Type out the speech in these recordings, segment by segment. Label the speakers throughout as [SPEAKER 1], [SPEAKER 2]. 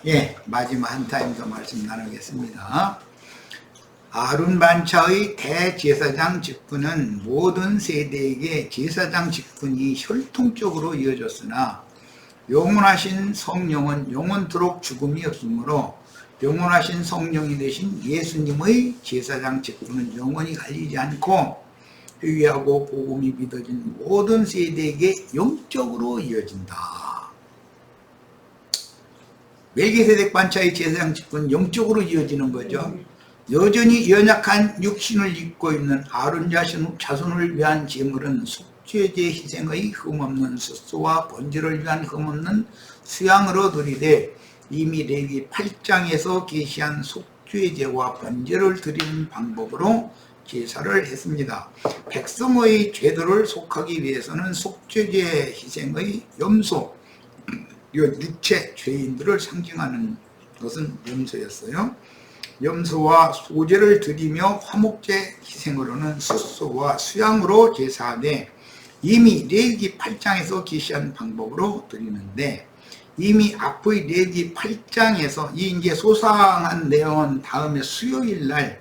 [SPEAKER 1] 예, 마지막 한 타임 더 말씀 나누겠습니다. 아론 반차의 대제사장 직분은 모든 세대에게 제사장 직분이 혈통적으로 이어졌으나 영원하신 성령은 영원토록 죽음이 없으므로 영원하신 성령이 되신 예수님의 제사장 직분은 영원히 갈리지 않고 회개하고 복음이 믿어진 모든 세대에게 영적으로 이어진다. 멜기세덱 반차의 제사장 직분은 영적으로 이어지는 거죠. 여전히 연약한 육신을 입고 있는 아론 자손을 위한 제물은 속죄제 희생의 흠없는 숫소와 번제를 위한 흠없는 수양으로 드리되 이미 레위 8장에서 계시한 속죄제와 번제를 드리는 방법으로 제사를 했습니다. 백성의 죄들을 속하기 위해서는 속죄제 희생의 염소, 육체 죄인들을 상징하는 것은 염소였어요. 염소와 소제를 드리며 화목제 희생으로는 숫소와 수양으로 제사하되 이미 레위기 8장에서 계시한 방법으로 드리는데, 이미 앞의 레위기 8장에서 이 이제 소상한 내용은 다음에 수요일 날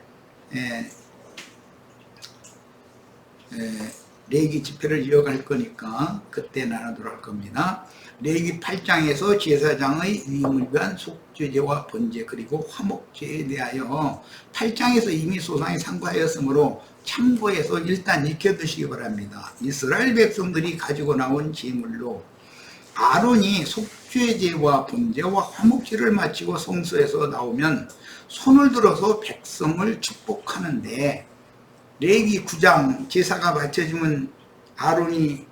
[SPEAKER 1] 레위기 집회를 이어갈 거니까 그때 나누도록 할 겁니다. 레위기 8장에서 제사장의 위임을 위한 속죄제와 번제 그리고 화목제에 대하여 8장에서 이미 소상히 상고하였으므로 참고해서 일단 익혀두시기 바랍니다. 이스라엘 백성들이 가지고 나온 제물로 아론이 속죄제와 번제와 화목제를 마치고 성소에서 나오면 손을 들어서 백성을 축복하는데, 레위기 9장 제사가 바쳐지면 아론이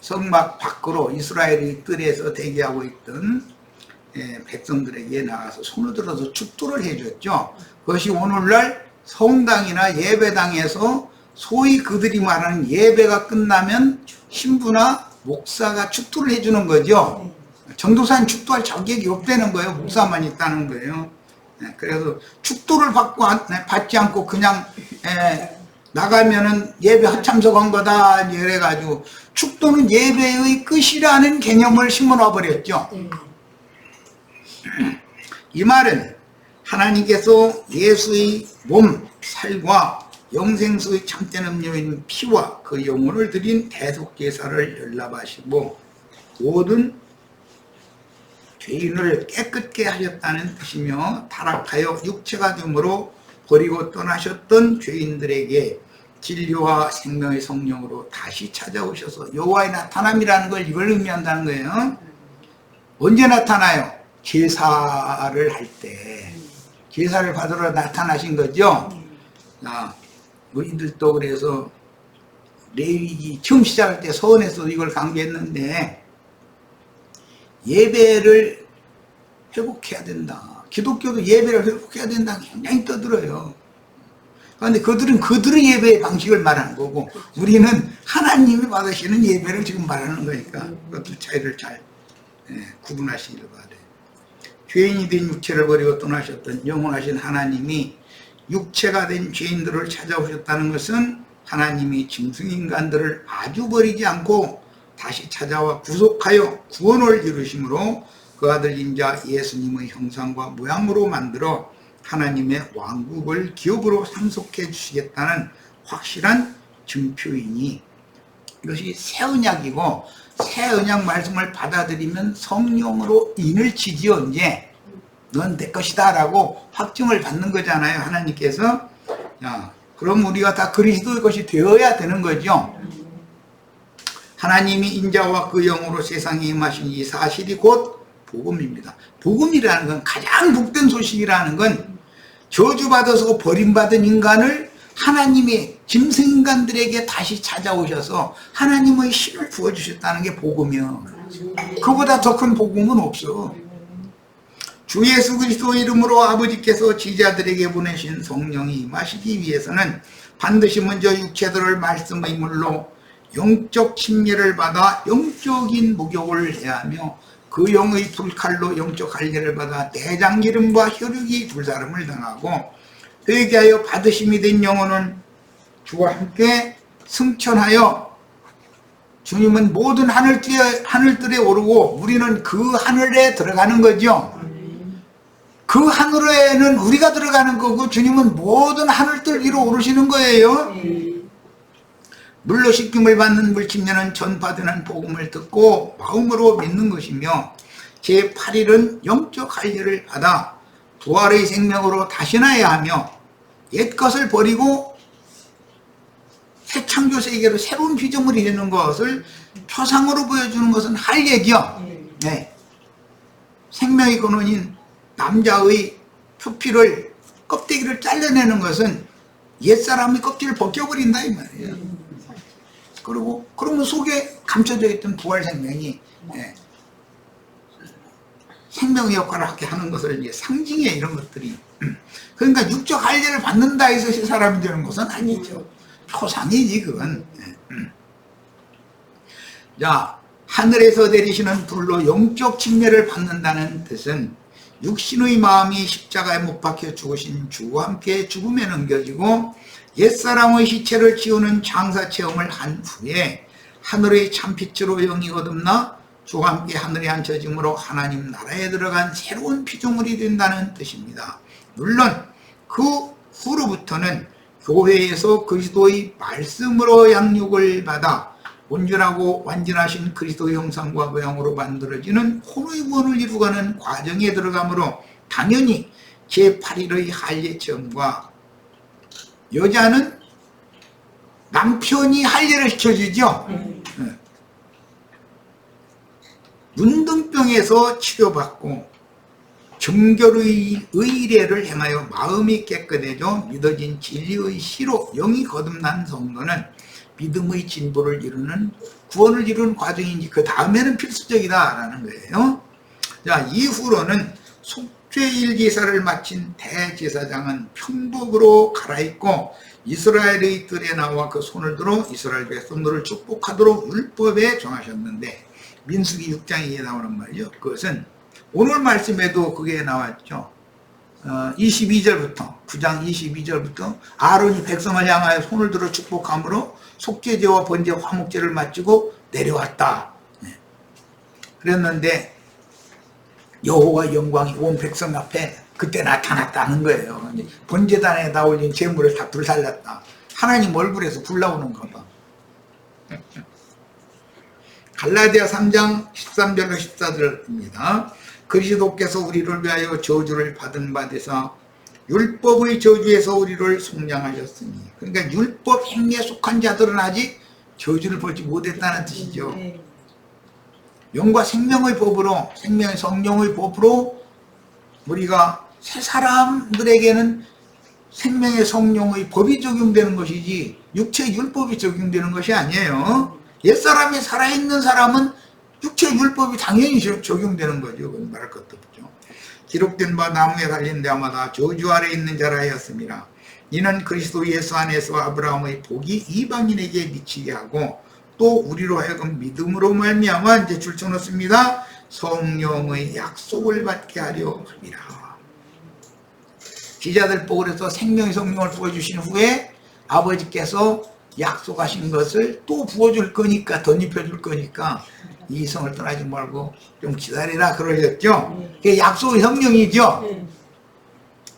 [SPEAKER 1] 성막 밖으로 이스라엘의 뜰에서 대기하고 있던 백성들에게 나가서 손을 들어서 축도를 해줬죠. 그것이 오늘날 성당이나 예배당에서 소위 그들이 말하는 예배가 끝나면 신부나 목사가 축도를 해주는 거죠. 전도사는 축도할 자격이 없다는 거예요. 목사만 있다는 거예요. 그래서 축도를 받지 않고 그냥 나가면은 예배 합참석한 거다 이래가지고 축도는 예배의 끝이라는 개념을 심어놔 버렸죠. 이 말은 하나님께서 예수의 몸, 살과 영생수의 참된 음료인 피와 그 영혼을 드린 대속제사를 연락하시고 모든 죄인을 깨끗게 하셨다는 뜻이며, 타락하여 육체가 됨으로 버리고 떠나셨던 죄인들에게 진리와 생명의 성령으로 다시 찾아오셔서 여호와의 나타남이라는 걸 이걸 의미한다는 거예요. 언제 나타나요? 제사를 할 때, 제사를 받으러 나타나신 거죠. 우리들도 그래서 레위기 처음 시작할 때 서원에서 이걸 강조했는데, 예배를 회복해야 된다. 기독교도 예배를 회복해야 된다. 굉장히 떠들어요. 그런데 그들은 그들의 예배의 방식을 말하는 거고, 우리는 하나님이 받으시는 예배를 지금 말하는 거니까 그것도 차이를 잘 구분하시기를 바라요. 죄인이 된 육체를 버리고 떠나셨던 영원하신 하나님이 육체가 된 죄인들을 찾아오셨다는 것은 하나님이 짐승인간들을 아주 버리지 않고 다시 찾아와 구속하여 구원을 이루심으로 그 아들 인자 예수님의 형상과 모양으로 만들어 하나님의 왕국을 기업으로 상속해 주시겠다는 확실한 증표이니, 이것이 새 언약이고, 새 언약 말씀을 받아들이면 성령으로 인을 치지요. 이제 넌 내 것이다 라고 확증을 받는 거잖아요, 하나님께서. 그럼 우리가 다 그리스도의 것이 되어야 되는 거죠. 하나님이 인자와 그 영으로 세상에 임하신 이 사실이 곧 복음입니다. 복음이라는 건, 가장 복된 소식이라는 건, 저주받아서 버림받은 인간을 하나님이 짐승인간들에게 다시 찾아오셔서 하나님의 신을 부어주셨다는 게 복음이요. 그보다 더 큰 복음은 없어. 주 예수 그리스도 이름으로 아버지께서 지자들에게 보내신 성령이 임하시기 위해서는 반드시 먼저 육체들을 말씀의 물로 영적 침례를 받아 영적인 목욕을 해야 하며, 그 영의 불칼로 영적 할례를 받아 내장기름과 혈육이 불사름을 당하고, 회개하여 받으심이 된 영혼은 주와 함께 승천하여 주님은 모든 하늘들에 오르고 우리는 그 하늘에 들어가는 거죠. 그 하늘에는 우리가 들어가는 거고 주님은 모든 하늘들 위로 오르시는 거예요. 물로 씻김을 받는 물침녀는 전파되는 복음을 듣고 마음으로 믿는 것이며 제8일은 영적 할례를 받아 부활의 생명으로 다시 나야 하며 옛것을 버리고 새 창조 세계로 새로운 피조물이 되는 것을 표상으로 보여주는 것은 할례죠. 네. 생명의 근원인 남자의 표피를 껍데기를 잘라내는 것은 옛사람의 껍질을 벗겨버린다 이 말이에요. 그리고 그러면 속에 감춰져 있던 부활 생명이 생명의 역할을 하게 하는 것을 이제 상징해 이런 것들이. 그러니까 육적 할례를 받는다 해서 사람이 되는 것은 아니죠. 표상이지 그건. 자, 하늘에서 내리시는 불로 영적 침례를 받는다는 뜻은 육신의 마음이 십자가에 못 박혀 죽으신 주와 함께 죽음에 넘겨지고 옛사람의 시체를 지우는 장사 체험을 한 후에 하늘의 참빛으로 영이 거듭나 주와 함께 하늘에 앉혀짐으로 하나님 나라에 들어간 새로운 피조물이 된다는 뜻입니다. 물론 그 후로부터는 교회에서 그리스도의 말씀으로 양육을 받아 온전하고 완전하신 그리스도의 형상과 모양으로 만들어지는 혼의 구원을 이루가는 과정에 들어가므로 당연히 제8일의 할례 체험과 여자는 남편이 할례를 시켜주죠. 문둥병에서 치료받고 정결의 의례를 행하여 마음이 깨끗해져 믿어진 진리의 시로 영이 거듭난 성도는 믿음의 진보를 이루는 구원을 이루는 과정인지 그 다음에는 필수적이다라는 거예요. 자, 이후로는 속죄일 제사를 마친 대제사장은 평복으로 갈아입고 이스라엘의 뜰에 나와 그 손을 들어 이스라엘 백성들을 축복하도록 율법에 정하셨는데 민수기 6장에 나오는 말이죠. 그것은 오늘 말씀에도 그게 나왔죠. 22절부터 9장 22절부터 아론이 백성을 향하여 손을 들어 축복함으로 속죄제와 번제 화목제를 마치고 내려왔다. 그랬는데 여호와 영광이 온 백성 앞에 그때 나타났다는 거예요. 번제단에다 올린 제물을 다 불살랐다. 하나님 얼굴에서 불 나오는가 봐. 갈라디아 3장 13절로 14절입니다. 그리스도께서 우리를 위하여 저주를 받은 바 되사 율법의 저주에서 우리를 속량하셨으니, 그러니까 율법 행위에 속한 자들은 아직 저주를 받지 못했다는 뜻이죠. 영과 생명의 법으로, 생명의 성령의 법으로 우리가 새 사람들에게는 생명의 성령의 법이 적용되는 것이지 육체의 율법이 적용되는 것이 아니에요. 옛사람이 살아있는 사람은 육체의 율법이 당연히 적용되는 거죠. 그건 말할 것도 없죠. 기록된 바 나무에 달린 데마다 저주 아래 있는 자라 하였습니다. 이는 그리스도 예수 안에서 아브라함의 복이 이방인에게 미치게 하고 또 우리로 하여금 믿음으로 말미암아 이제 줄쳐놓습니다. 성령의 약속을 받게 하려 함이라. 기자들 보고 그래서 생명의 성령을 부어주신 후에 아버지께서 약속하신 것을 또 부어줄 거니까, 덧입혀줄 거니까 이 성을 떠나지 말고 좀 기다리라 그러셨죠. 그게 약속의 성령이죠.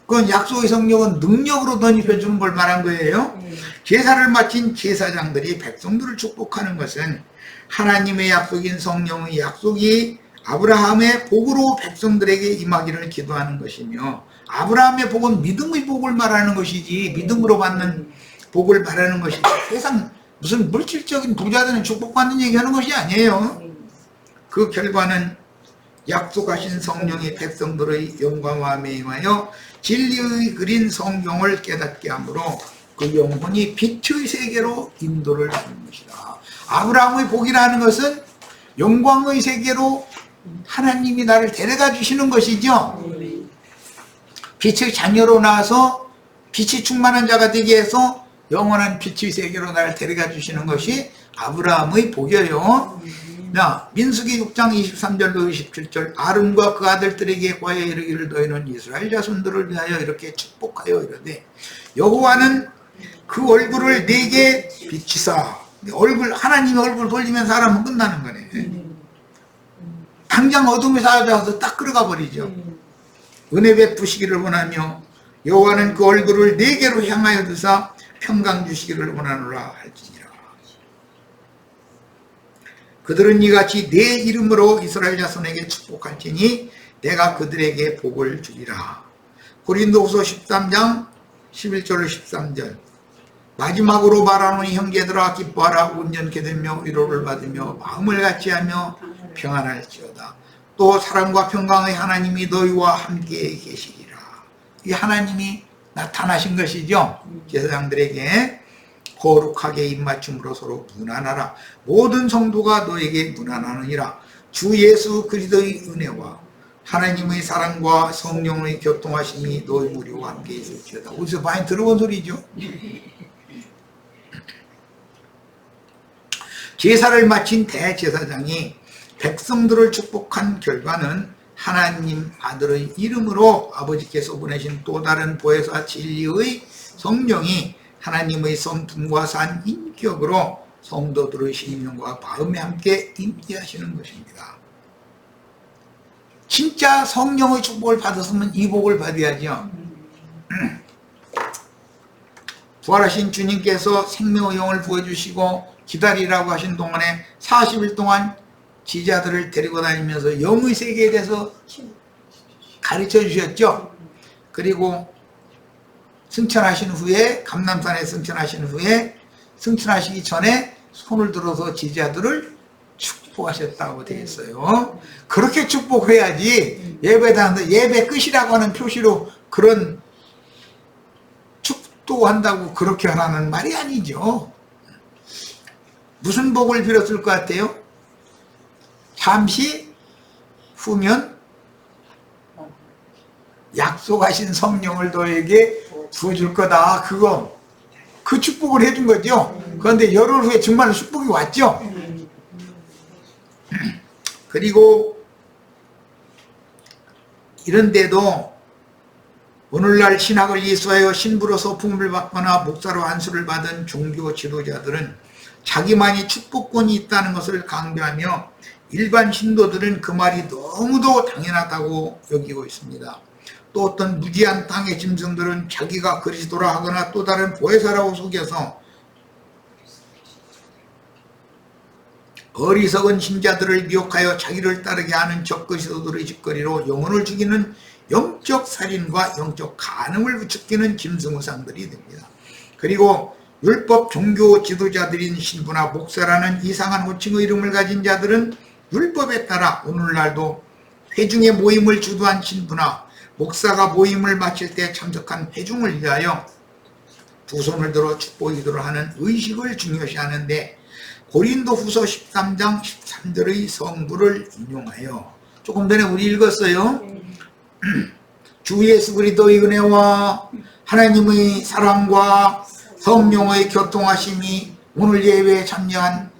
[SPEAKER 1] 그건 약속의 성령은 능력으로 덧입혀주는 걸 말한 거예요. 제사를 마친 제사장들이 백성들을 축복하는 것은 하나님의 약속인 성령의 약속이 아브라함의 복으로 백성들에게 임하기를 기도하는 것이며, 아브라함의 복은 믿음의 복을 말하는 것이지 믿음으로 받는 복을 말하는 것이지 세상 무슨 물질적인 부자들은 축복받는 얘기하는 것이 아니에요. 그 결과는 약속하신 성령이 백성들의 영광과 매임하여 진리의 그린 성경을 깨닫게 하므로 그 영혼이 빛의 세계로 인도를 하는 것이다. 아브라함의 복이라는 것은 영광의 세계로 하나님이 나를 데려가 주시는 것이죠. 빛의 자녀로 나와서 빛이 충만한 자가 되게 해서 영원한 빛의 세계로 나를 데려가 주시는 것이 아브라함의 복이에요. 자, 민수기 6장 23절로 27절 아론과 그 아들들에게 과여 이르기를 너희는 이스라엘 자손들을 위하여 이렇게 축복하여 이르되 여호와는 그 얼굴을 내게 비치사 하나님의 얼굴 돌리면 사람은 끝나는 거네. 당장 어둠에 사라져서 딱 끌어가 버리죠. 은혜 베푸시기를 원하며 여호와는 그 얼굴을 네게로 향하여 두사 평강 주시기를 원하노라 할지니라. 그들은 이같이 내 이름으로 이스라엘 자손에게 축복할지니 내가 그들에게 복을 주리라. 고린도후서 13장 11절 13절. 마지막으로 말하노니 형제들아 기뻐하라. 온전케 되며 위로를 받으며 마음을 같이하며 평안할지어다. 또 사랑과 평강의 하나님이 너희와 함께 계시리라. 이 하나님이 나타나신 것이죠. 제사장들에게 거룩하게 입맞춤으로 서로 무난하라. 모든 성도가 너에게 무난하느니라. 주 예수 그리스도의 은혜와 하나님의 사랑과 성령의 교통하심이 너희 우리와 함께 있을지어다. 어디서 많이 들어본 소리죠. 제사를 마친 대제사장이 백성들을 축복한 결과는 하나님 아들의 이름으로 아버지께서 보내신 또 다른 보혜사 진리의 성령이 하나님의 성품과 산 인격으로 성도들의 심령과 마음에 함께 임재하시는 것입니다. 진짜 성령의 축복을 받았으면 이 복을 받아야죠. 부활하신 주님께서 생명의 영을 부어주시고 기다리라고 하신 동안에 40일 동안 지자들을 데리고 다니면서 영의 세계에 대해서 가르쳐 주셨죠. 그리고 승천하신 후에 감람산에 승천하신 후에 승천하시기 전에 손을 들어서 지자들을 축복하셨다고 되어 있어요. 그렇게 축복해야지 예배당에서 예배 끝이라고 하는 표시로 그런 축도한다고 그렇게 하라는 말이 아니죠. 무슨 복을 빌었을 것 같아요? 잠시 후면 약속하신 성령을 너에게 부어줄 거다. 그 축복을 해준 거죠. 그런데 열흘 후에 정말 축복이 왔죠. 그리고 이런데도 오늘날 신학을 이수하여 신부로서 품을 받거나 목사로 안수를 받은 종교 지도자들은 자기만이 축복권이 있다는 것을 강조하며 일반 신도들은 그 말이 너무도 당연하다고 여기고 있습니다. 또 어떤 무지한 땅의 짐승들은 자기가 그리스도라 하거나 또 다른 보혜사라고 속여서 어리석은 신자들을 미혹하여 자기를 따르게 하는 적그리스도들의 짓거리로 영혼을 죽이는 영적 살인과 영적 간음을 부추기는 짐승우상들이 됩니다. 그리고 율법 종교 지도자들인 신부나 목사라는 이상한 호칭의 이름을 가진 자들은 율법에 따라 오늘날도 회중의 모임을 주도한 신부나 목사가 모임을 마칠 때 참석한 회중을 위하여 두 손을 들어 축복 기도를 하는 의식을 중요시하는데 고린도후서 13장 13절의 성부를 인용하여 조금 전에 우리 읽었어요. 주 예수 그리스도의 은혜와 하나님의 사랑과 성령의 교통하심이 오늘 예배에 참여한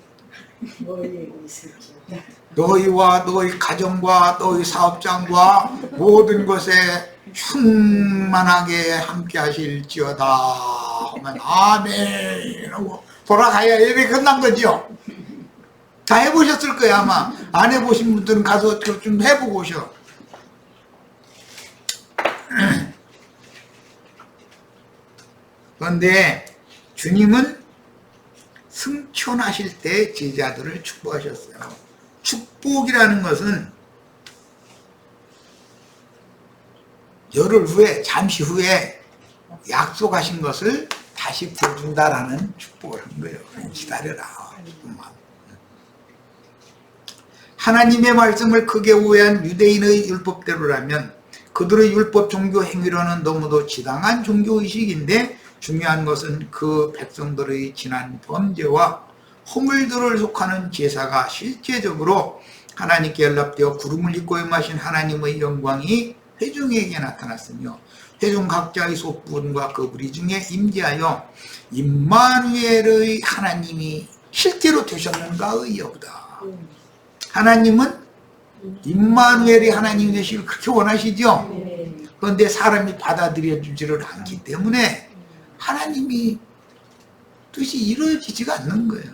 [SPEAKER 1] 너희와 너희 가정과 너희 사업장과 모든 것에 충만하게 함께 하실지어다 하면 아멘 하고 돌아가야 예배 끝난 거죠. 다 해보셨을 거예요. 아마 안 해보신 분들은 가서 좀 해보고 오셔. 그런데 주님은 승천하실 때 제자들을 축복하셨어요. 축복이라는 것은 열흘 후에 잠시 후에 약속하신 것을 다시 보여준다라는 축복을 한 거예요. 기다려라. 하나님의 말씀을 크게 오해한 유대인의 율법대로라면 그들의 율법 종교 행위로는 너무도 지당한 종교의식인데 중요한 것은 그 백성들의 지난 범죄와 허물들을 속하는 제사가 실제적으로 하나님께 연락되어 구름을 입고 임하신 하나님의 영광이 회중에게 나타났으며 회중 각자의 속분과 그 무리 중에 임재하여 임마누엘의 하나님이 실제로 되셨는가의 여부다. 하나님은 임마누엘의 하나님이 되시길 그렇게 원하시죠. 그런데 사람이 받아들여 주지를 않기 때문에 하나님이 뜻이 이루어지지가 않는 거예요.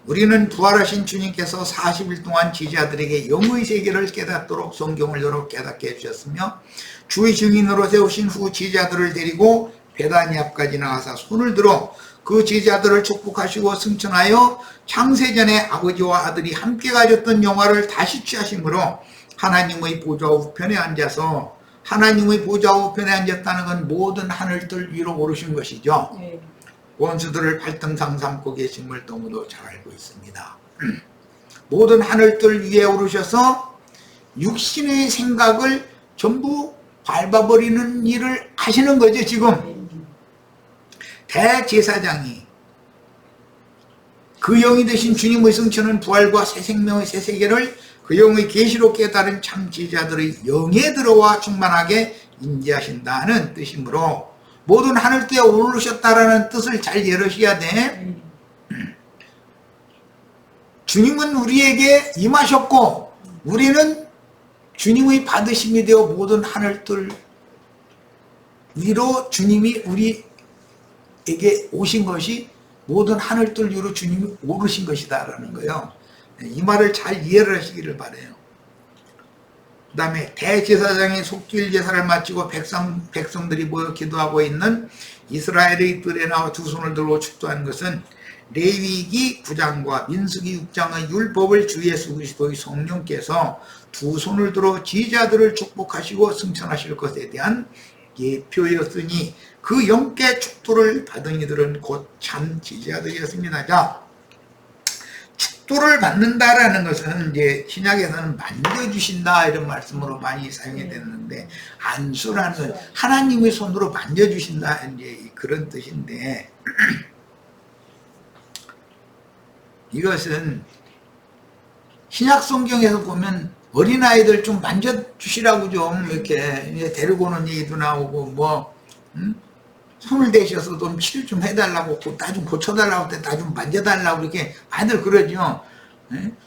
[SPEAKER 1] 우리는 부활하신 주님께서 40일 동안 제자들에게 영의 세계를 깨닫도록 성경을 열어 깨닫게 해주셨으며 주의 증인으로 세우신 후 제자들을 데리고 베다니 앞까지 나가서 손을 들어 그 제자들을 축복하시고 승천하여 창세전에 아버지와 아들이 함께 가졌던 영화를 다시 취하심으로 하나님의 보좌 우편에 앉아서, 하나님의 보좌 우편에 앉았다는 건 모든 하늘들 위로 오르신 것이죠. 네. 원수들을 발등상 삼고 계심을 너무도 잘 알고 있습니다. 모든 하늘들 위에 오르셔서 육신의 생각을 전부 밟아버리는 일을 하시는 거죠. 지금 대제사장이 그 영이 되신 주님의 승천은 부활과 새 생명의 새 세계를 그 영의 계시로 깨달은 참 제자들의 영에 들어와 충만하게 임재하신다는 뜻이므로 모든 하늘대에 오르셨다라는 뜻을 잘 열으셔야 돼. 주님은 우리에게 임하셨고 우리는 주님의 받으심이 되어 모든 하늘들 위로 주님이 우리에게 오신 것이 모든 하늘들 위로 주님이 오르신 것이다 라는 거예요. 이 말을 잘 이해를 하시기를 바라요. 그 다음에 대제사장이 속죄일 제사를 마치고 백성들이 모여 기도하고 있는 이스라엘의 뜰에 나와 두 손을 들고 축도하는 것은 레위기 9장과 민수기 6장의 율법을 주 예수 그리스도의 성령께서 두 손을 들어 제자들을 축복하시고 승천하실 것에 대한 예표였으니 그 영께 축도를 받은 이들은 곧 참 제자들이었습니다. 자, 축도를 받는다라는 것은 이제 신약에서는 만져주신다 이런 말씀으로 많이 사용이 됐는데, 안수라는 건 하나님의 손으로 만져주신다 이제 그런 뜻인데 이것은 신약 성경에서 보면 어린아이들 좀 만져주시라고 좀 이렇게 데리고 오는 얘기도 나오고 손을 대셔서 좀 치료 좀 해달라고, 나 좀 고쳐달라고 나 좀 만져달라고 이렇게 많이들 그러죠.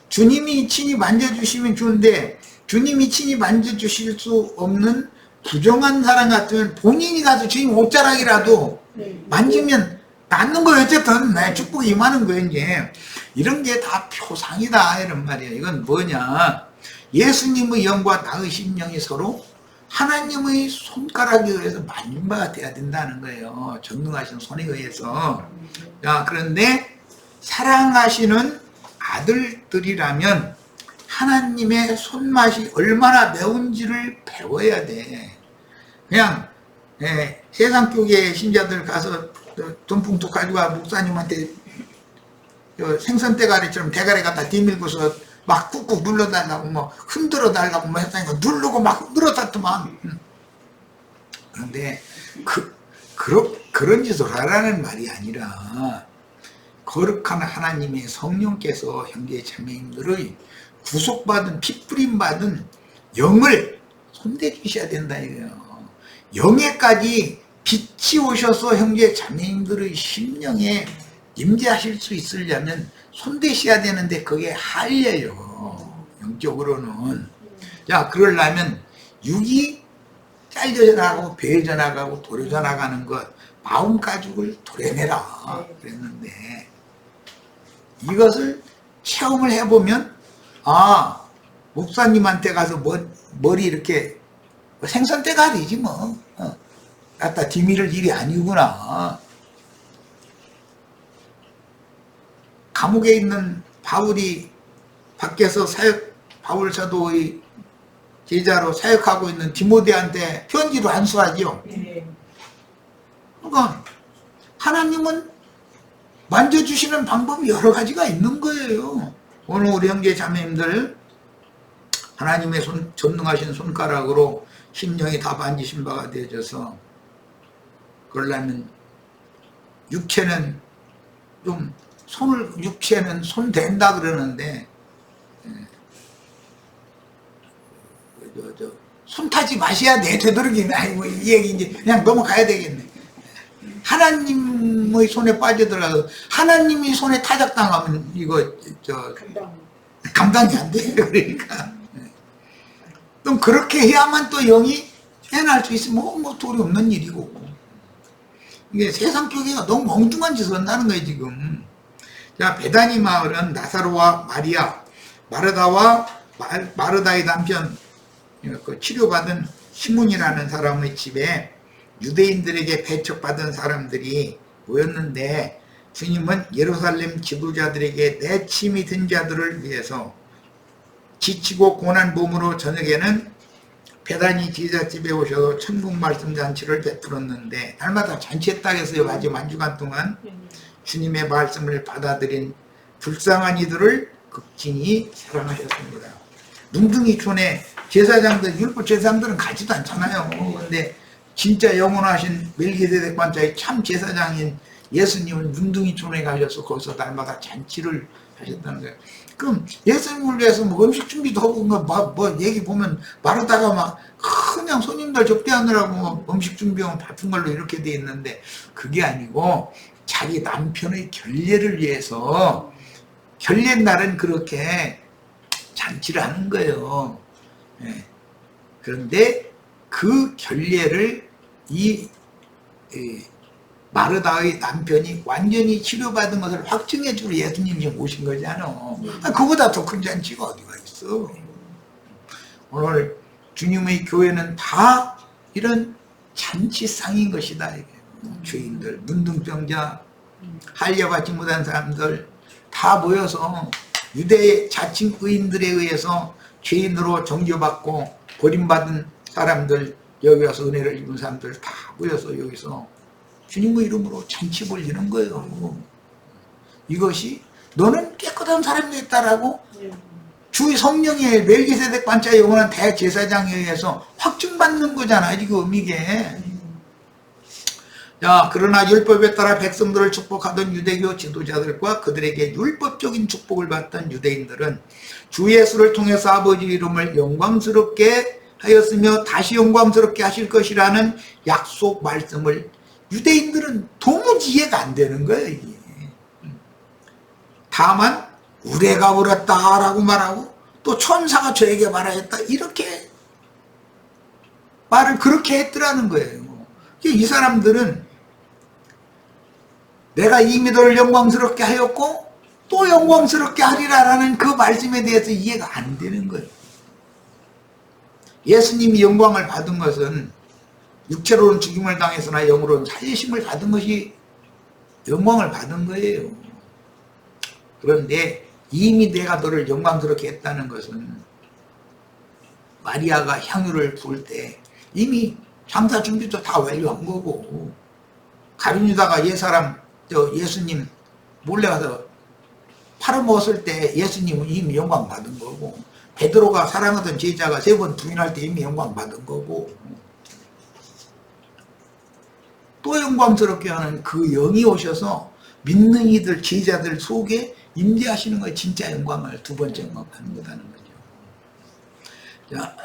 [SPEAKER 1] 주님이 친히 만져주시면 좋은데 주님이 친히 만져주실 수 없는 부정한 사람 같으면 본인이 가서 주님 옷자락이라도 만지면 낫는 거예요. 어쨌든 축복이 임하는 거예요. 이제 이런 게 다 표상이다 이런 말이에요. 이건 뭐냐, 예수님의 영과 나의 심령이 서로 하나님의 손가락에 의해서 만진 바가 돼야 된다는 거예요. 전능하신 손에 의해서. 자, 그런데 사랑하시는 아들들이라면 하나님의 손맛이 얼마나 매운지를 배워야 돼. 그냥 세상 교계 신자들 가서 돈풍뚝 가지고 목사님한테 생선대가리처럼 대가리 갖다 뒤밀고서 막 꾹꾹 눌러달라고 흔들어 달라고 했다니까 누르고 막 흔들었다더만. 그런데 그런 짓을 하라는 말이 아니라 거룩한 하나님의 성령께서 형제 자매님들의 구속받은 핏부림받은 영을 손대주셔야 된다 이거예요. 영에까지 빛이 오셔서 형제 자매님들의 심령에 임재하실 수 있으려면 손대셔야 되는데 그게 할례예요. 영적으로는. 자, 그러려면 육이 잘려져 나가고 배어져 나가고 도려져 나가는 것, 마음 가죽을 도려내라 그랬는데, 이것을 체험을 해보면 목사님한테 가서 머리 이렇게 생선대가리지 갖다 뒤밀을 일이 아니구나. 감옥에 있는 바울이 밖에서 바울 사도의 제자로 사역하고 있는 디모데한테 편지로 안수하죠. 그러니까 하나님은 만져주시는 방법이 여러 가지가 있는 거예요. 오늘 우리 형제 자매님들 하나님의 전능하신 손가락으로 심령이 다 만지신 바가 되어져서, 그러려면 육체는 좀 육체는 손 댄다 그러는데 손 타지 마셔야 돼. 되도록이면 아이고 이 얘기 이제 그냥 넘어가야 되겠네. 하나님의 손에 빠져들어서 하나님이 손에 타작당하면 이거 감당이 안 돼요. 그러니까 또 그렇게 해야만 또 영이 해낼 수 있으면 도리 없는 일이고, 이게 세상 교계가 너무 멍뚱한 짓을 한다는 거예요 지금. 자, 베다니 마을은 나사로와 마리아, 마르다와 마르다의 남편, 그 치료받은 시몬이라는 사람의 집에 유대인들에게 배척받은 사람들이 모였는데, 주님은 예루살렘 지도자들에게 내침이 든 자들을 위해서 지치고 고난 몸으로 저녁에는 베다니 제자집에 오셔서 천국 말씀 잔치를 베풀었는데, 날마다 잔치했다 해서요. 마지막 한 주간 동안 주님의 말씀을 받아들인 불쌍한 이들을 극진히 사랑하셨습니다. 문둥이촌에 제사장들, 율법 제사장들은 가지도 않잖아요. 근데 진짜 영원하신 멜기세덱 반차의 참 제사장인 예수님은 문둥이촌에 가셔서 거기서 날마다 잔치를 하셨다는 거예요. 그럼 예수님을 위해서 뭐 음식 준비도 하고 뭐 얘기 보면 마르다가 막 그냥 손님들 접대하느라고 뭐 음식 준비하면 바쁜 걸로 이렇게 돼 있는데, 그게 아니고 자기 남편의 결례를 위해서 결례 날은 그렇게 잔치를 하는 거예요. 예. 그런데 그 결례를 이 마르다의 남편이 완전히 치료받은 것을 확증해 주러 예수님이 오신 거잖아. 그보다 더 큰 잔치가 어디가 있어. 오늘 주님의 교회는 다 이런 잔치상인 것이다. 죄인들, 문둥병자, 할례받지 못한 사람들 다 모여서 유대 자칭 의인들에 의해서 죄인으로 정죄받고 버림받은 사람들, 여기 와서 은혜를 입은 사람들 다 모여서 여기서 주님의 이름으로 잔치 벌리는 거예요. 이것이 너는 깨끗한 사람이 됐다라고 주의 성령의 멜기세덱 반차의 영원한 대제사장에 의해서 확증받는 거잖아, 지금 이게. 자, 그러나 율법에 따라 백성들을 축복하던 유대교 지도자들과 그들에게 율법적인 축복을 받던 유대인들은 주 예수를 통해서 아버지 이름을 영광스럽게 하였으며 다시 영광스럽게 하실 것이라는 약속 말씀을 유대인들은 도무지 이해가 안 되는 거예요, 이게. 다만 우레가 울었다라고 말하고 또 천사가 저에게 말하였다, 이렇게 말을 그렇게 했더라는 거예요. 이 사람들은 내가 이미 너를 영광스럽게 하였고 또 영광스럽게 하리라라는 그 말씀에 대해서 이해가 안 되는 거예요. 예수님이 영광을 받은 것은 육체로는 죽임을 당했으나 영으로는 살리심을 받은 것이 영광을 받은 거예요. 그런데 이미 내가 너를 영광스럽게 했다는 것은 마리아가 향유를 부을 때 이미 장사 준비도 다 완료한 거고, 가룟유다가 예수님 몰래 가서 팔아먹었을 때 예수님은 이미 영광 받은 거고, 베드로가 사랑하던 제자가 3번 부인할 때 이미 영광 받은 거고, 또 영광스럽게 하는 그 영이 오셔서 믿는 이들, 제자들 속에 임재하시는 거예요. 진짜 영광을 두 번째 영광 받는 거라는 거죠. 자,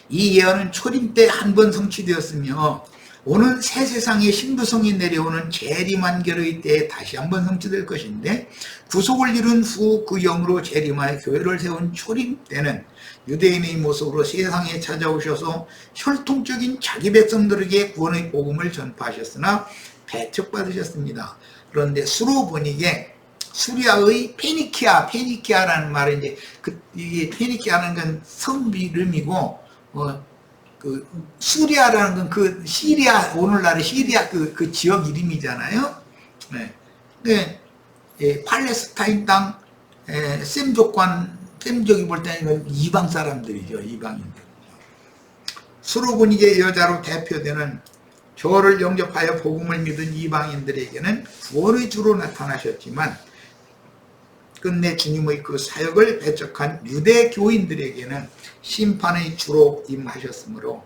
[SPEAKER 1] 이 예언은 초림 때 한 번 성취되었으며 오는 새 세상에 신부성이 내려오는 재림한결의 때에 다시 한 번 성취될 것인데, 구속을 이룬 후 그 영으로 재림하여 교회를 세운 초림 때는 유대인의 모습으로 세상에 찾아오셔서 혈통적인 자기 백성들에게 구원의 복음을 전파하셨으나 배척받으셨습니다. 그런데 수로 보니게 수리아의 페니키아라는 말은 이제 이게 페니키아는 건 성 이름이고, 수리아라는 건 그 시리아, 오늘날의 시리아 그 지역 이름이잖아요. 네. 팔레스타인 땅, 셈족이 볼 때는 이건 이방 사람들이죠. 이방인들. 수로보니게 여자로 대표되는 저를 영접하여 복음을 믿은 이방인들에게는 구원의 주로 나타나셨지만, 끝내 주님의 그 사역을 배척한 유대 교인들에게는 심판의 주로 임하셨으므로,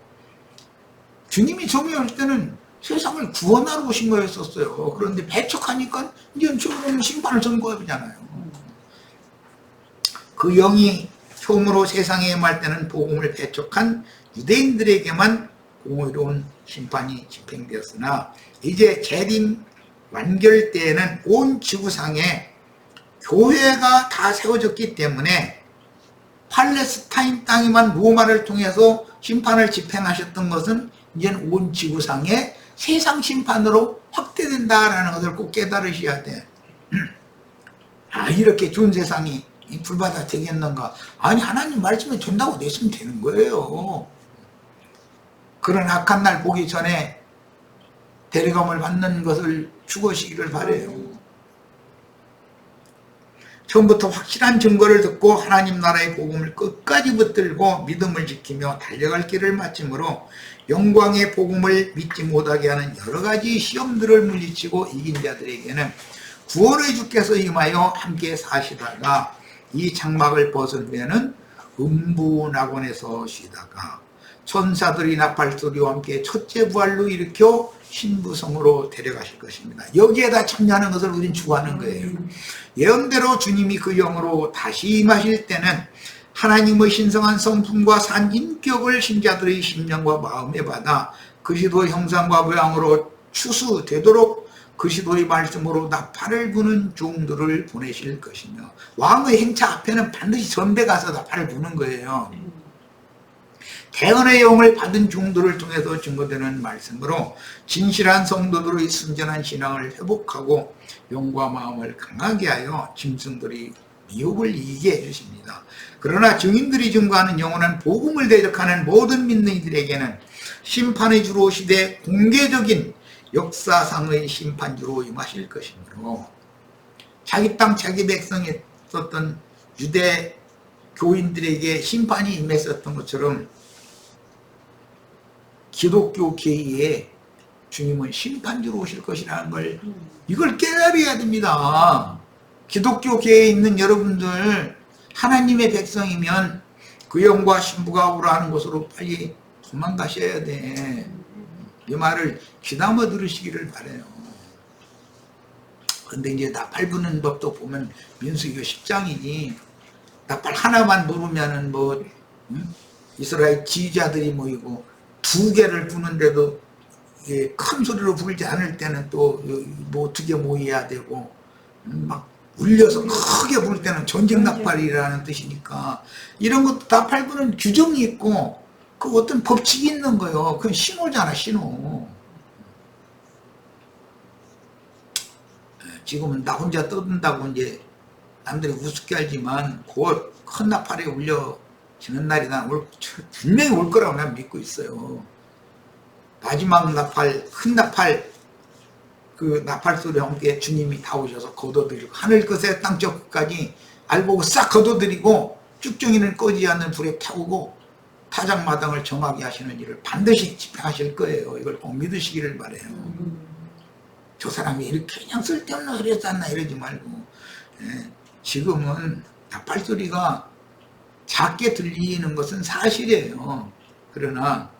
[SPEAKER 1] 주님이 정의할 때는 세상을 구원하러 오신 거였었어요. 그런데 배척하니까 이제 저는 심판을 선고하잖아요. 그 영이 처음으로 세상에 임할 때는 복음을 배척한 유대인들에게만 공의로운 심판이 집행되었으나, 이제 재림 완결 때에는 온 지구상에 교회가 다 세워졌기 때문에 팔레스타인 땅에만 로마를 통해서 심판을 집행하셨던 것은 이제는 온 지구상에 세상 심판으로 확대된다라는 것을 꼭 깨달으셔야 돼. 이렇게 좋은 세상이 불바다 되겠는가? 아니, 하나님 말씀에 준다고 내시면 되는 거예요. 그런 악한 날 보기 전에 데려감을 받는 것을 죽으시기를 바라요. 처음부터 확실한 증거를 듣고 하나님 나라의 복음을 끝까지 붙들고 믿음을 지키며 달려갈 길을 마침으로 영광의 복음을 믿지 못하게 하는 여러 가지 시험들을 물리치고 이긴 자들에게는 구원의 주께서 임하여 함께 사시다가 이 장막을 벗으면은 음부낙원에서 쉬다가 천사들이 나팔소리와 함께 첫째 부활로 일으켜 신부성으로 데려가실 것입니다. 여기에다 참여하는 것을 우린 추구하는 거예요. 예언대로 주님이 그 영으로 다시 임하실 때는 하나님의 신성한 성품과 산 인격을 신자들의 심령과 마음에 받아 그리스도의 형상과 모양으로 추수되도록 그리스도의 말씀으로 나팔을 부는 종들을 보내실 것이며, 왕의 행차 앞에는 반드시 전대 가서 나팔을 부는 거예요. 대언의 영을 받은 종들을 통해서 증거되는 말씀으로 진실한 성도들의 순전한 신앙을 회복하고 영과 마음을 강하게 하여 짐승들이 미혹을 이기게 해주십니다. 그러나 증인들이 증거하는 영원한 복음을 대적하는 모든 믿는 이들에게는 심판의 주로 오시되 공개적인 역사상의 심판주로 임하실 것이므로, 자기 땅 자기 백성이 썼던 유대 교인들에게 심판이 임했었던 것처럼 기독교 계에 주님은 심판주로 오실 것이라는 걸, 이걸 깨달아야 됩니다. 기독교 계에 있는 여러분들, 하나님의 백성이면 그 영과 신부가 우라하는 곳으로 빨리 도망가셔야 돼. 이 말을 귀담아 들으시기를 바라요. 근데 이제 나팔 부는 법도 보면 민수기가 10장이니 나팔 하나만 부르면은 뭐 이스라엘 지휘자들이 모이고 2개를 부는데도 큰 소리로 불지 않을 때는 또 뭐 2개 모여야 되고, 막 울려서 크게 부를 때는 전쟁 나팔이라는 뜻이니까 이런 것도 나팔 부는 규정이 있고 그 어떤 법칙이 있는 거예요. 그건 신호잖아, 신호. 지금은 나 혼자 떠든다고 이제 남들이 우습게 알지만 곧 큰 나팔이 울려지는 날이 분명히 올 거라고 난 믿고 있어요. 마지막 나팔, 큰 나팔, 그 나팔 소리와 함께 주님이 다 오셔서 거둬들이고 하늘 끝에 땅쪽 끝까지 알보고 싹 거둬들이고 쭉정이는 꺼지지 않는 불에 태우고 타작마당을 정하게 하시는 일을 반드시 집행하실 거예요. 이걸 꼭 믿으시기를 바라요. 저 사람이 이렇게 그냥 쓸데없는 소리 했었나 이러지 말고, 지금은 나팔 소리가 작게 들리는 것은 사실이에요. 그러나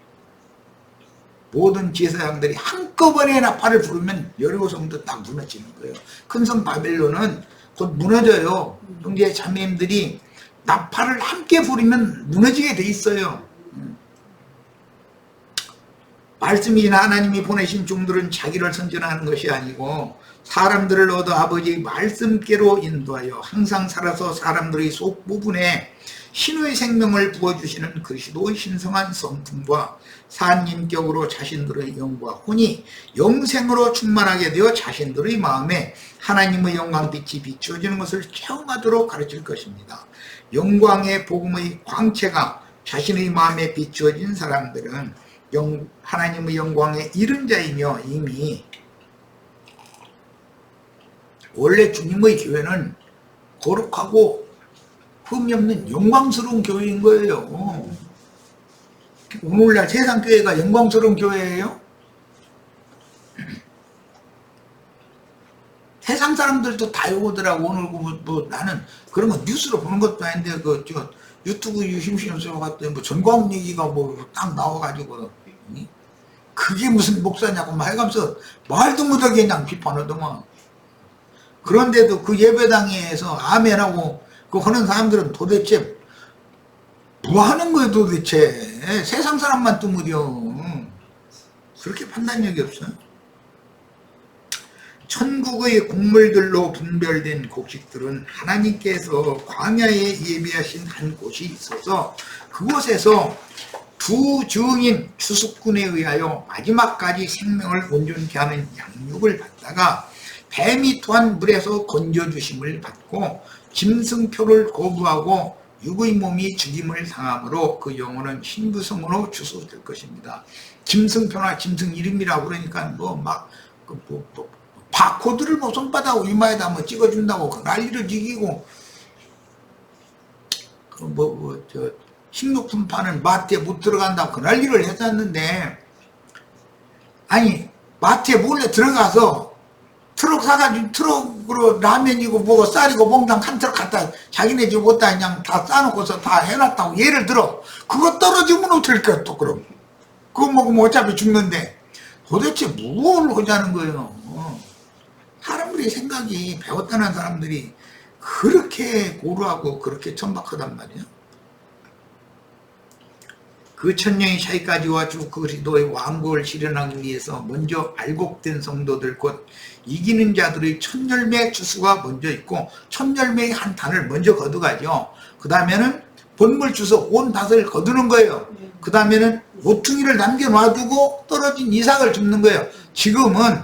[SPEAKER 1] 모든 제사장들이 한꺼번에 나팔을 부르면 여리고 성도 딱 무너지는 거예요. 큰 성 바벨론은 곧 무너져요. 형제 자매님들이 나팔을 함께 부리면 무너지게 돼 있어요. 말씀이신 하나님이 보내신 종들은 자기를 선전하는 것이 아니고 사람들을 얻어 아버지의 말씀께로 인도하여 항상 살아서 사람들의 속 부분에 신의 생명을 부어주시는 그리스도의 신성한 성품과 산 인격으로 자신들의 영과 혼이 영생으로 충만하게 되어 자신들의 마음에 하나님의 영광빛이 비추어지는 것을 체험하도록 가르칠 것입니다. 영광의 복음의 광채가 자신의 마음에 비추어진 사람들은 하나님의 영광에 이른 자이며, 이미 원래 주님의 교회는 거룩하고 흠이 없는 영광스러운 교회인 거예요. 오늘날 세상 교회가 영광스러운 교회예요? 세상 사람들도 다 오더라고. 오늘 뭐 나는 그런 거 뉴스로 보는 것도 아닌데 유튜브 심심해서 봤더니 뭐 전광훈 얘기가 뭐 딱 나와가지고 그게 무슨 목사냐고 막 해가면서 말도 못하게 그냥 비판하더만. 그런데도 그 예배당에서 아멘하고 그 하는 사람들은 도대체 뭐 하는 거예요 도대체. 세상 사람만 뚜무려. 그렇게 판단력이 없어요. 천국의 곡물들로 분별된 곡식들은 하나님께서 광야에 예비하신 한 곳이 있어서 그곳에서 두 증인 추수꾼에 의하여 마지막까지 생명을 온전케 하는 양육을 받다가 뱀이 토한 물에서 건져주심을 받고 짐승표를 거부하고 육의 몸이 죽임을 당함으로 그 영혼은 신부성으로 주소될 것입니다. 짐승표나 짐승 이름이라고 그러니까 바코드를 손바닥 이마에다 찍어준다고 난리를 지기고 식료품 파는 마트에 못 들어간다고 그 난리를 했었는데, 아니 마트에 몰래 들어가서 트럭 사가지고 트럭으로 라면이고 뭐고 쌀이고 몽당 한 트럭 갖다 자기네 집 못다 그냥 다 싸놓고서 다 해놨다고 예를 들어. 그거 떨어지면 어떨까 또 그럼. 그거 먹으면 어차피 죽는데 도대체 뭘 하자는 거예요. 사람들이 생각이 배웠다는 사람들이 그렇게 고루하고 그렇게 천박하단 말이에요. 그 천년의 차이까지 와 주 그리스도의 왕국을 실현하기 위해서 먼저 알곡된 성도들 곧 이기는 자들의 첫 열매 주수가 먼저 있고 첫 열매의 한 단을 먼저 거두가죠. 그 다음에는 본물 주서 온 닷을 거두는 거예요. 그 다음에는 모퉁이를 남겨놔두고 떨어진 이삭을 줍는 거예요. 지금은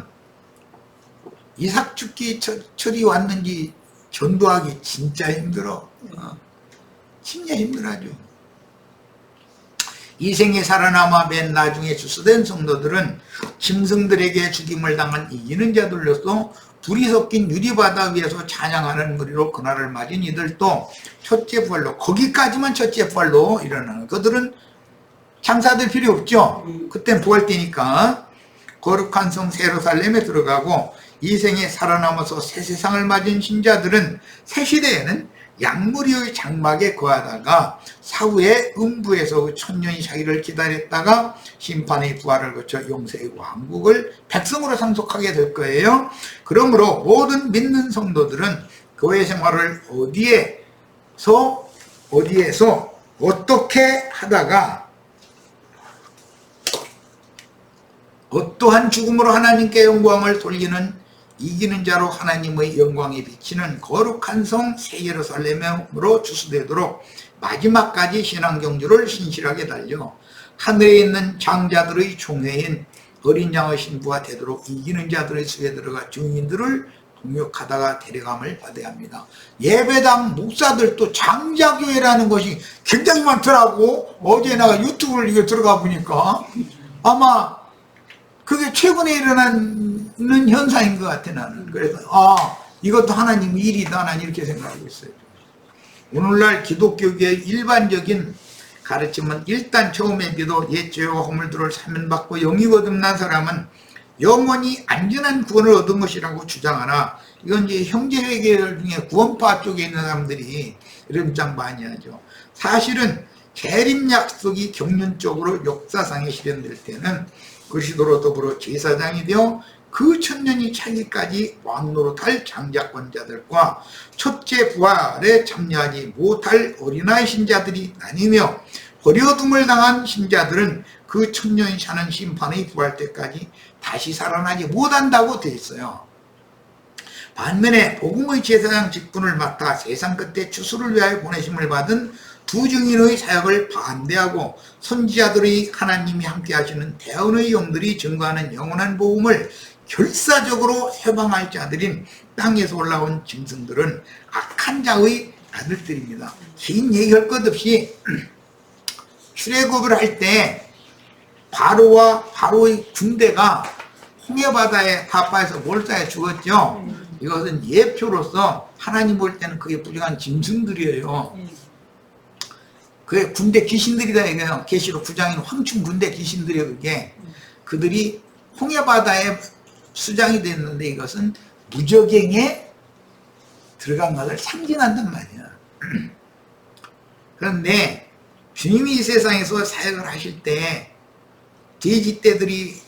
[SPEAKER 1] 이삭 죽기 철이 왔는지 전도하기 진짜 힘들어. 진짜 힘들어하죠. 이 생에 살아남아 맨 나중에 주수된 성도들은 짐승들에게 죽임을 당한 이기는 자들로서 불이 섞인 유리바다 위에서 찬양하는 무리로 그날을 맞은 이들도 첫째 부활로, 거기까지만 첫째 부활로 일어나는, 그들은 장사될 필요 없죠. 그땐 부활되니까 거룩한 성 예루살렘에 들어가고, 이 생에 살아남아서 새 세상을 맞은 신자들은 새 시대에는 양무리의 장막에 거하다가 사후에 음부에서 천년의 자기를 기다렸다가 심판의 부활을 거쳐 용세의 왕국을 백성으로 상속하게 될 거예요. 그러므로 모든 믿는 성도들은 교회 생활을 어디에서 어떻게 하다가 어떠한 죽음으로 하나님께 영광을 돌리는 이기는 자로 하나님의 영광이 비치는 거룩한 성 새 예루살렘으로 주수되도록 마지막까지 신앙 경주를 신실하게 달려 하늘에 있는 장자들의 총회인 어린 양의 신부가 되도록 이기는 자들의 수에 들어가 증인들을 동역하다가 데려감을 받아야 합니다. 예배당 목사들도 장자교회라는 것이 굉장히 많더라고. 어제 내가 유튜브를 이거 들어가 보니까 아마 그게 최근에 일어나는 현상인 것 같아 나는. 그래서 이것도 하나님 일이다 난 이렇게 생각하고 있어요. 오늘날 기독교계의 일반적인 가르침은 일단 처음에 비도 옛죄와 허물들을 사면받고 영이 거듭난 사람은 영원히 안전한 구원을 얻은 것이라고 주장하나, 이건 이제 형제회계 중에 구원파 쪽에 있는 사람들이 이런 주장 많이 하죠. 사실은 재림 약속이 경륜적으로 역사상에 실현될 때는 그리스도로 더불어 제사장이 되어 그 천년이 차기까지 왕노릇할 장자권자들과 첫째 부활에 참여하지 못할 어린아이 신자들이 나뉘며, 버려둠을 당한 신자들은 그 천년이 차는 심판의 부활 때까지 다시 살아나지 못한다고 되어 있어요. 반면에 복음의 제사장 직분을 맡아 세상 끝에 추수를 위하여 보내심을 받은 두 증인의 사역을 반대하고 선지자들의 하나님이 함께 하시는 대언의 영들이 증거하는 영원한 복음을 결사적으로 해방할 자들인 땅에서 올라온 짐승들은 악한 자의 아들들입니다. 긴 얘기할 것 없이 출애굽을 할 때 바로와 바로의 군대가 홍해바다에 타파해서 몰사해 죽었죠. 이것은 예표로서 하나님 볼 때는 그게 부정한 짐승들이에요. 그게 군대 귀신들이다 이거예요. 계시록 9장인 황충 군대 귀신들이에요. 그게 그들이 홍해바다에 수장이 됐는데 이것은 무적행에 들어간 것을 상징한단 말이야. 그런데 주님이 이 세상에서 사역을 하실 때 돼지떼들이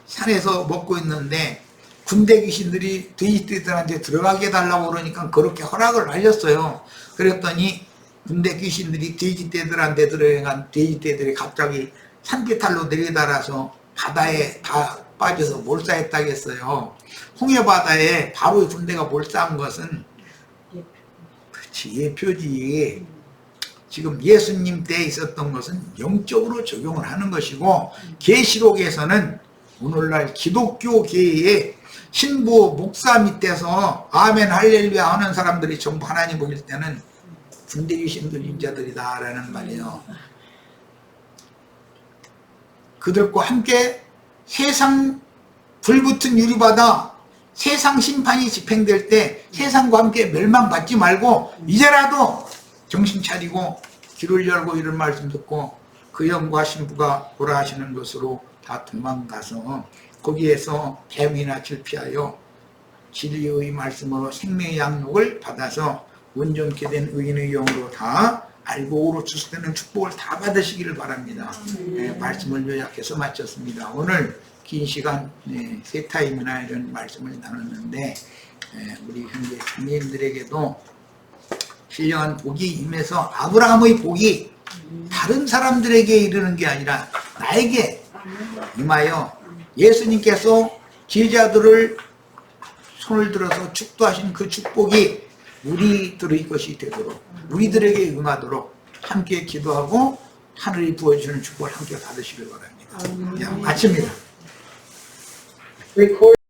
[SPEAKER 1] 산에서 먹고 있는데 군대 귀신들이 돼지떼들한테 들어가게 해달라고 그러니까 그렇게 허락을 하셨어요. 그랬더니 군대 귀신들이 돼지떼들한테 들어간 돼지떼들이 갑자기 산비탈로 내려달아서 바다에 다 빠져서 몰사했다겠어요. 홍해바다에 바로의 군대가 몰사한 것은 그치 예표지. 지금 예수님 때 있었던 것은 영적으로 적용을 하는 것이고, 계시록에서는 오늘날 기독교계에 신부 목사 밑에서 아멘 할렐루야 하는 사람들이 전부 하나님 보일 때는 군대 귀신 들린 자들이다 라는 말이에요. 그들과 함께 세상 불붙은 유리바다 세상 심판이 집행될 때 세상과 함께 멸망받지 말고 이제라도 정신 차리고 귀를 열고 이런 말씀 듣고 그 영과 신부가 보라 하시는 것으로 다 도망가서 거기에서 뱀이나 질피하여 진리의 말씀으로 생명의 양육을 받아서 온전케 된 의인의 영으로 다 알고 오로 추수되는 축복을 다 받으시기를 바랍니다. 네, 말씀을 요약해서 마쳤습니다. 오늘 긴 시간 세 타임이나 이런 말씀을 나눴는데 우리 형제 자매님들에게도 신령한 복이 임해서 아브라함의 복이 다른 사람들에게 이르는 게 아니라 나에게 임하여 예수님께서 제자들을 손을 들어서 축도하신 그 축복이 우리들의 것이 되도록 우리들에게 응하도록 함께 기도하고 하늘이 부어주시는 축복을 함께 받으시길 바랍니다. 마칩니다.
[SPEAKER 2] Record